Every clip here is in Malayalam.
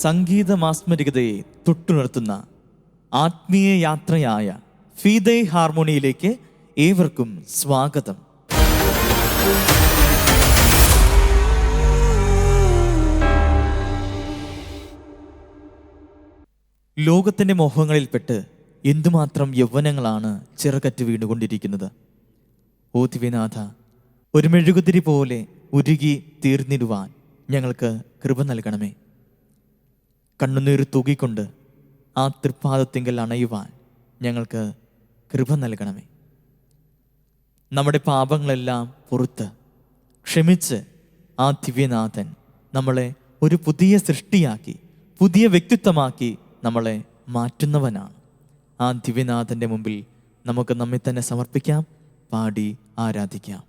സംഗീത മാസ്മരികതയെ തൊട്ടുണർത്തുന്ന ആത്മീയ യാത്രയായ ഫീദേ ഹാർമോണിയിലേക്ക് ഏവർക്കും സ്വാഗതം. ലോകത്തിൻ്റെ മോഹങ്ങളിൽപ്പെട്ട് എന്തുമാത്രം യൗവനങ്ങളാണ് ചിറകറ്റ് വീണുകൊണ്ടിരിക്കുന്നത്. ഓ ദിവ്യനാഥ, ഒരു മെഴുകുതിരി പോലെ ഉരുകി തീർന്നിടുവാൻ ഞങ്ങൾക്ക് കൃപ നൽകണമേ. കണ്ണുനീർ തൂകിക്കൊണ്ട് ആ തൃപ്പാദത്തിങ്കൽ അണയുവാൻ ഞങ്ങൾക്ക് കൃപ നൽകണമേ. നമ്മുടെ പാപങ്ങളെല്ലാം പുറത്ത് ക്ഷമിച്ച് ആ ദിവ്യനാഥൻ നമ്മളെ ഒരു പുതിയ സൃഷ്ടിയാക്കി, പുതിയ വ്യക്തിത്വമാക്കി നമ്മളെ മാറ്റുന്നവനാണ്. ആ ദിവ്യനാഥൻ്റെ മുമ്പിൽ നമുക്ക് നമ്മെ തന്നെ സമർപ്പിക്കാം, പാടി ആരാധിക്കാം.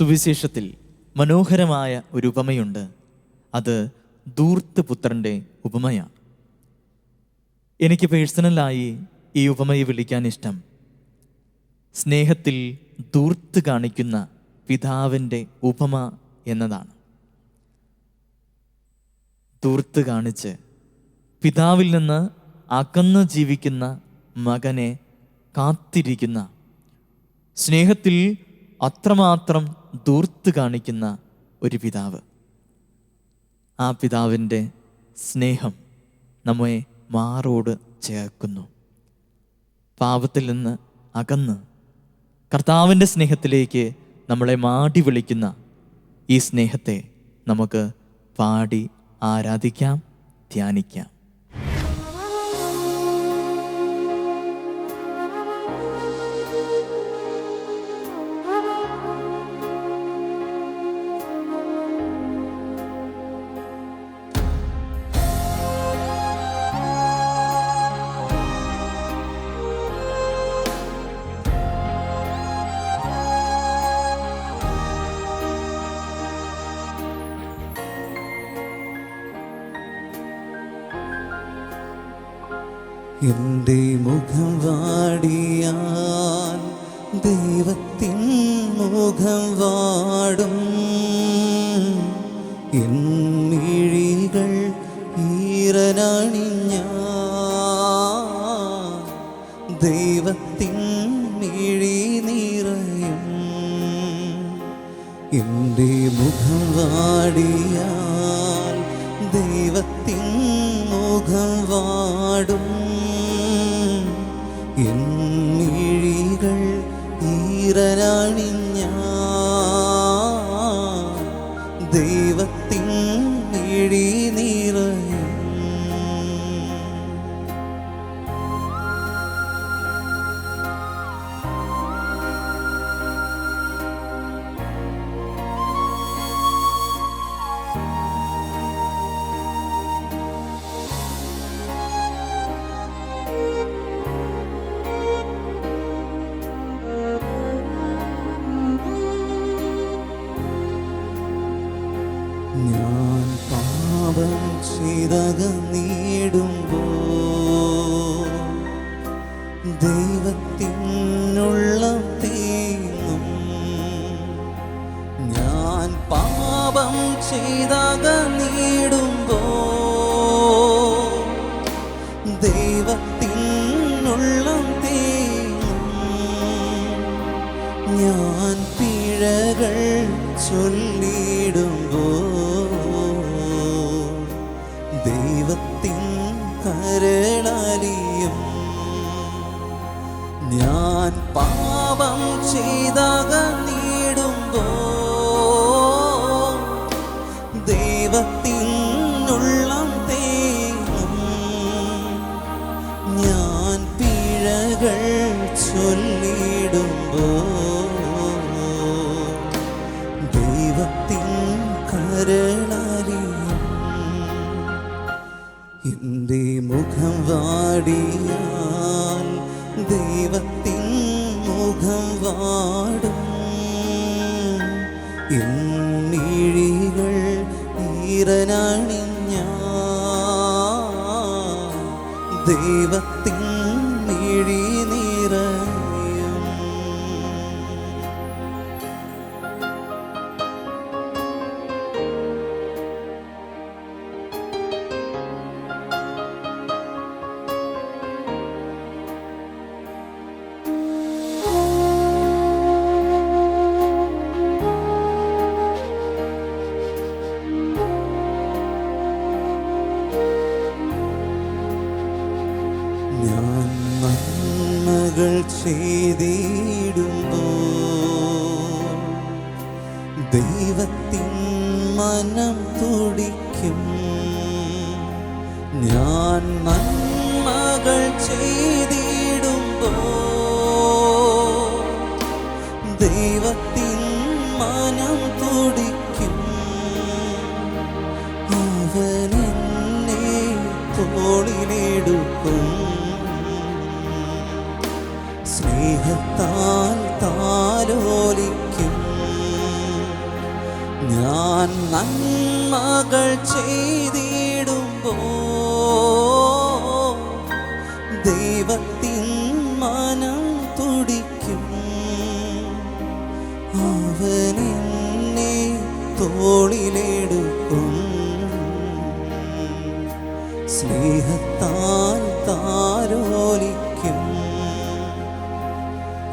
സുവിശേഷത്തിൽ മനോഹരമായ ഒരു ഉപമയുണ്ട്. അത് ധൂർത്ത് പുത്രൻ്റെ ഉപമയാണ്. എനിക്ക് പേഴ്സണലായി ഈ ഉപമയെ വിളിക്കാൻ ഇഷ്ടം സ്നേഹത്തിൽ ധൂർത്ത് കാണിക്കുന്ന പിതാവിൻ്റെ ഉപമ എന്നതാണ്. ധൂർത്ത് കാണിച്ച് പിതാവിൽ നിന്ന് അകന്ന് ജീവിക്കുന്ന മകനെ കാത്തിരിക്കുന്ന, സ്നേഹത്തിൽ അത്രമാത്രം ധൂർത്ത് കാണിക്കുന്ന ഒരു പിതാവ്. ആ പിതാവിൻ്റെ സ്നേഹം നമ്മെ മാറോട് ചേർക്കുന്നു. പാപത്തിൽ നിന്ന് അകന്ന് കർത്താവിൻ്റെ സ്നേഹത്തിലേക്ക് നമ്മളെ മാടി വിളിക്കുന്ന ഈ സ്നേഹത്തെ നമുക്ക് പാടി ആരാധിക്കാം, ധ്യാനിക്കാം. എൻ്റെ മുഖം വാടിയാൽ ദൈവത്തിൻ മുഖം വാടും. എൻ മിഴികൾ ഈറനണിഞ്ഞാൽ ദൈവത്തിൻ മിഴി നിറയും. എൻ്റെ മുഖം വാടിയാൽ ദൈവത്തിൻ മുഖം വാടും. എൻ മിഴികൾ ഈറനണിഞ്ഞാൽ ദൈവത്തിൻ മിഴി നിറയും. ഞാൻ പാപം ചെയ്തകന്നിടുമ്പോൾ ദൈവത്തിനുള്ളം തേങ്ങും. ഞാൻ പാപം ചെയ്തകന്നിടുമ്പോൾ ദൈവത്തിനുള്ളം തേങ്ങും. ഞാൻ പിഴകൾ ചൊല്ലിടുമ്പോൾ ദൈവത്തിൻ കരളലിയും. ഞാൻ പാപം ചെയ്തകന്നിടുമ്പോൾ ദൈവത്തിനുള്ളം തേങ്ങും. ഞാൻ പിഴകൾ ചൊല്ലിടുമ്പോൾ ദൈവത്തിൻ കരളലിയും. എൻ്റെ മുഖം വാടിയാൽ ദൈവത്തിൻ മുഖം വാടും. എൻ മിഴികൾ ഈറനണിഞ്ഞാൽ ദൈവത്തിൻ മിഴി നിറയും. ഞാൻ നന്മകൾ ചെയ്തിടുമ്പോൾ ദൈവത്തിൻ മനം തുടിക്കും. ഞാൻ നന്മകൾ ചെയ്തിടുമ്പോൾ ദൈവത്തിൻ മനം തുടിക്കും. അവൻ എന്നെ തോളിലെടുക്കും. സ്നേഹത്താൽ താലോലിക്കും. ഞാൻ നന്മകൾ ചെയ്തിടുമ്പോ ദൈവത്തിൻ മനം തുടിക്കും. അവനെന്നെ തോളിലെടുക്കും, സ്നേഹത്താൽ താരോലിക്കും.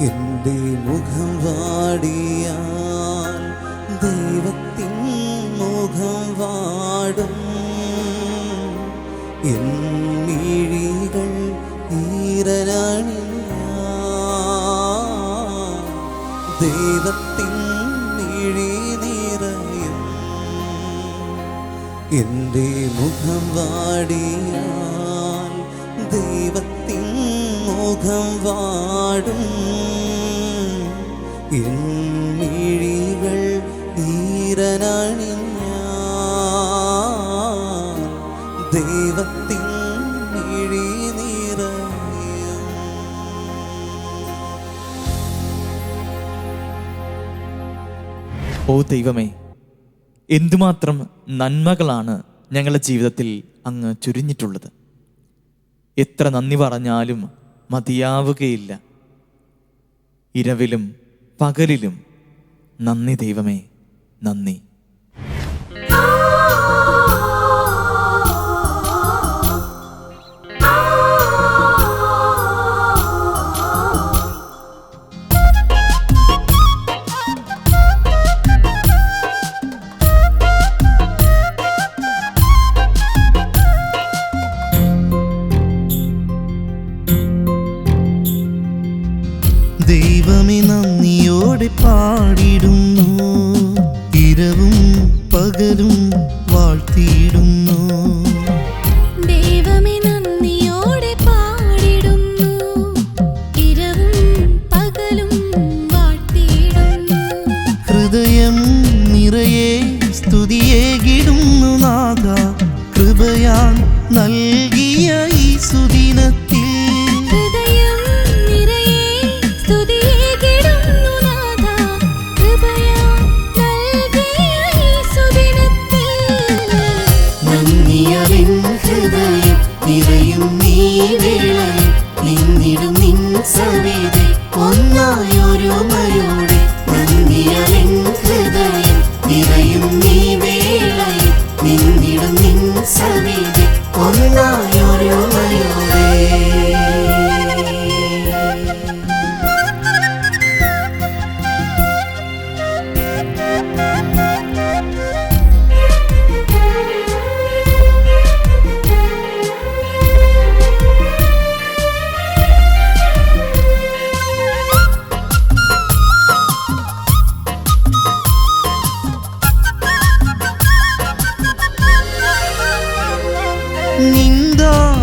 എൻ്റെ മുഖം വാടിയാൽ ദൈവത്തിൻ മുഖം വാടും. എൻ മിഴികൾ ഈറനണിഞ്ഞാൽ ദൈവത്തിൻ മിഴി നിറയും. എൻ്റെ മുഖം വാടിയാൽ ദൈവത്തിൻ മുഖം വാടും. എൻ മിഴികൾ ഈറനണിഞ്ഞാൽ ദൈവത്തിൻ മിഴി നിറയും. ഓ ദൈവമേ, എന്തുമാത്രം നന്മകളാണ് ഞങ്ങളുടെ ജീവിതത്തിൽ അങ്ങ് ചുരിഞ്ഞിട്ടുള്ളത്. എത്ര നന്ദി പറഞ്ഞാലും മതിയാവുകയില്ല. ഇരവിലും പകലിലും നന്ദി ദൈവമേ, നന്ദി. ദൈവമേ നന്ദിയോടെ പാടിടുന്നു, ഇരവും പകലും വാഴ്ത്തിയിടുന്നു. ദൈവമേ നന്ദിയോടെ പാടിടുന്നു, ഇരവും പകലും വാഴ്ത്തിയിടുന്നു. ഹൃദയം നിറയെ സ്തുതിയേകിടുന്നു നാഥ, കൃപയാൽ നൽകിയ ഈ സുദിനത്തിൽ. ഹൃദയം നിറയും നീ വേളയിൽ നിന്നിടും നിൻ സവിധി ഒന്നായൊരുമയോടെ. നന്ദിയറിൻ ഹൃദയം നിറയും നീ വേളയിൽ നിന്നിടും നിൻ സവിധി ഒന്നായൊരുമയോടെ.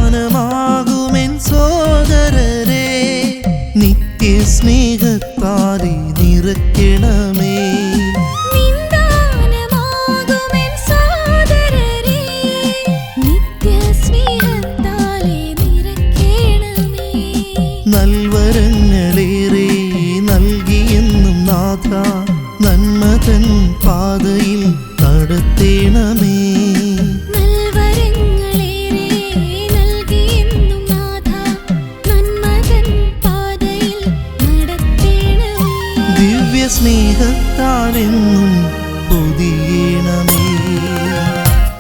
നിന്ദാനമാകുമെൻ സോദരരെ നിത്യസ്നേഹത്താലെ നിറയ്ക്കണമേ. നിന്ദാനമാകുമെൻ സോദരരെ നിത്യസ്നേഹത്താലെ നിറയ്ക്കണമേ. നൽവരങ്ങളേറെ നൽകിയെന്നും നാഥ, നന്മതൻ പാതയിൽ നടത്തേണമേ. സ്നേഹത്താലെന്നും പൊതിയണമേ.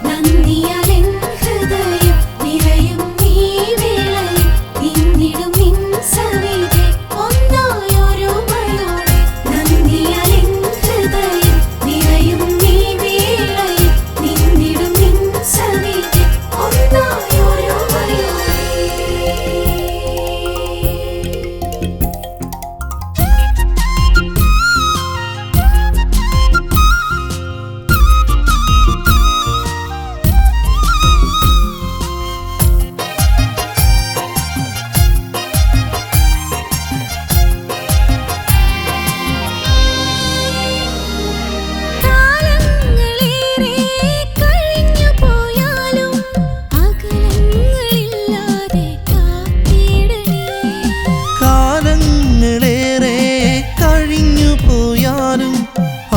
നന്ദിയാലെൻ ഹൃദയം നിറയും നീ വേളയിൽ നിന്നിടും നിൻ സവിധി ഒന്നായൊരുമയോടെ. നന്ദിയാലെൻ ഹൃദയം നിറയും നീ വേളയിൽ നിന്നിടും നിൻ സവിധി ഒന്നായൊരുമയോടെ.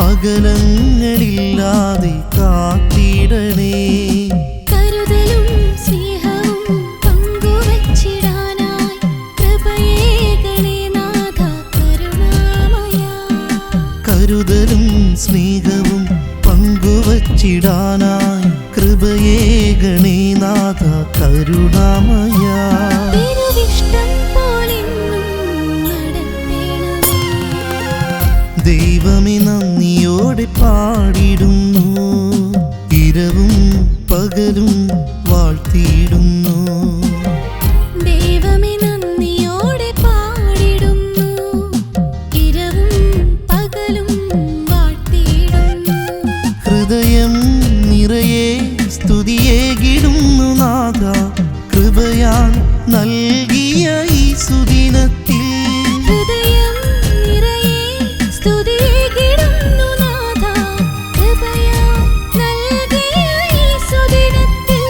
അകലങ്ങളില്ലാതെ കരുതലും സ്നേഹവും പങ്കുവച്ചിടാനായി കൃപയേകണേ നാഥ കരുണാമയ. തിരുവിഷ്ടം പോലെന്നും നടത്തേണമേ. ദൈവമേ നന്ദിയോടെ പാടിടുന്നു, ഇരവും പകലും വാഴ്ത്തിയിടുന്നു. ദൈവമേ നന്ദിയോടെ പാടിടുന്നു, ഇരവും പകലും വാഴ്ത്തിയിടുന്നു. ഹൃദയം നിറയെ സ്തുതിയേകിടുന്നു നാഥ കൃപയാൽ നൽകിയ ഈ സുദിനത്തിൽ. ഹൃദയം നിറയെ സ്തുതിയേകിടുന്നു നാഥ, കൃപയാൽ നൽകിയ ഈ സുദിനത്തിൽ.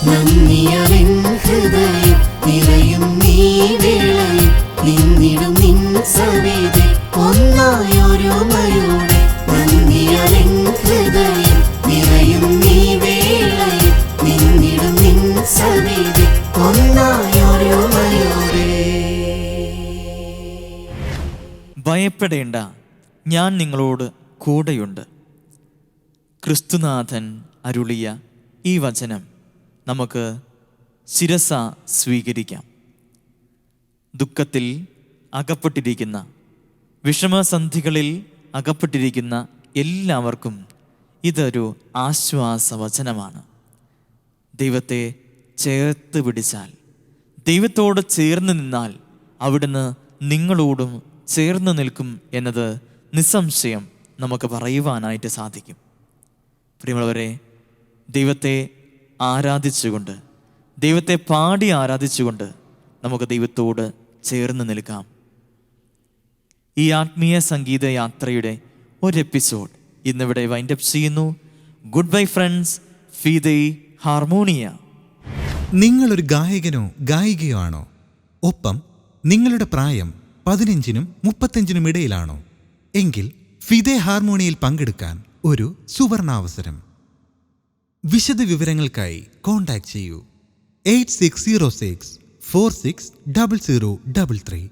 നന്ദിയറിൻ ഹൃദയം നിറയും നീ വേളയിൽ നിന്നിടും നിൻ സവിധി ഒന്നായൊരുമയോടെ. നന്ദിയറിൻ ഹൃദയം നിറയും നീ വേളയിൽ നിന്നിടും നിൻ സവിധി ഒന്നായൊരുമയോടെ. ഭയപ്പെടേണ്ട, ഞാൻ നിങ്ങളോട് കൂടെയുണ്ട്. ക്രിസ്തുനാഥൻ അരുളിയ ഈ വചനം നമുക്ക് ശിരസ സ്വീകരിക്കാം. ദുഃഖത്തിൽ അകപ്പെട്ടിരിക്കുന്ന, വിഷമസന്ധികളിൽ അകപ്പെട്ടിരിക്കുന്ന എല്ലാവർക്കും ഇതൊരു ആശ്വാസവചനമാണ്. ദൈവത്തെ ചേർത്ത് പിടിച്ചാൽ, ദൈവത്തോട് ചേർന്ന് നിന്നാൽ അവിടുന്ന് നിങ്ങളോടും ചേർന്ന് നിൽക്കും എന്നത് നിസ്സംശയം നമുക്ക് പറയുവാനായിട്ട് സാധിക്കും. പ്രിയമുള്ളവരെ, ദൈവത്തെ ആരാധിച്ചുകൊണ്ട്, ദൈവത്തെ പാടി ആരാധിച്ചുകൊണ്ട് നമുക്ക് ദൈവത്തോട് ചേർന്ന് നിൽക്കാം. ഈ ആത്മീയ സംഗീത യാത്രയുടെ ഒരു എപ്പിസോഡ് ഇന്നിവിടെ വൈൻഡപ്പ് ചെയ്യുന്നു. ഗുഡ് ബൈ ഫ്രണ്ട്സ്, ഫിദൈ ഹാർമോണിയ. നിങ്ങളൊരു ഗായകനോ ഗായികയോ ആണോ? ഒപ്പം നിങ്ങളുടെ പ്രായം 15-നും 35-നും ഇടയിലാണോ? എങ്കിൽ ഫിദൈ ഹാർമോണിയയിൽ പങ്കെടുക്കാൻ ഒരു സുവർണാവസരം. വിശദ വിവരങ്ങൾക്കായി കോൺടാക്ട് ചെയ്യൂ 8606 460033.